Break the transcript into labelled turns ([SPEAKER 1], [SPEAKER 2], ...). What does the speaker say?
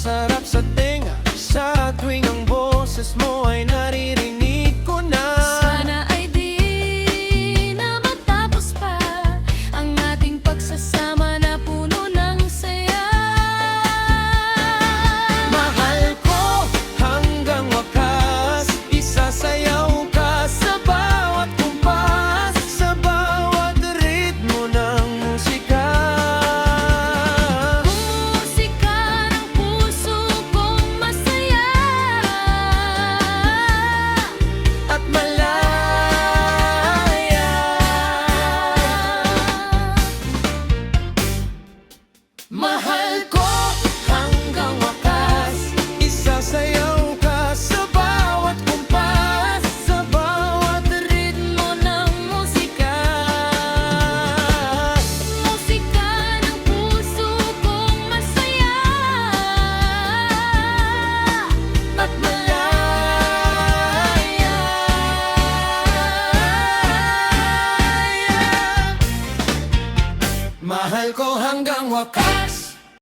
[SPEAKER 1] masarap sa tenga. Sa tuwing ang boses mo ay naririnig ko na.
[SPEAKER 2] Sana ay di na matapos pa ang ating pagsasama na puno ng saya.
[SPEAKER 1] Mahal ko hanggang wakas, isasayaw ka sa bawat kumpas, sa bawat ritmo ng musika.
[SPEAKER 2] Musika ng puso kong masaya
[SPEAKER 1] At malaya. Mahal ko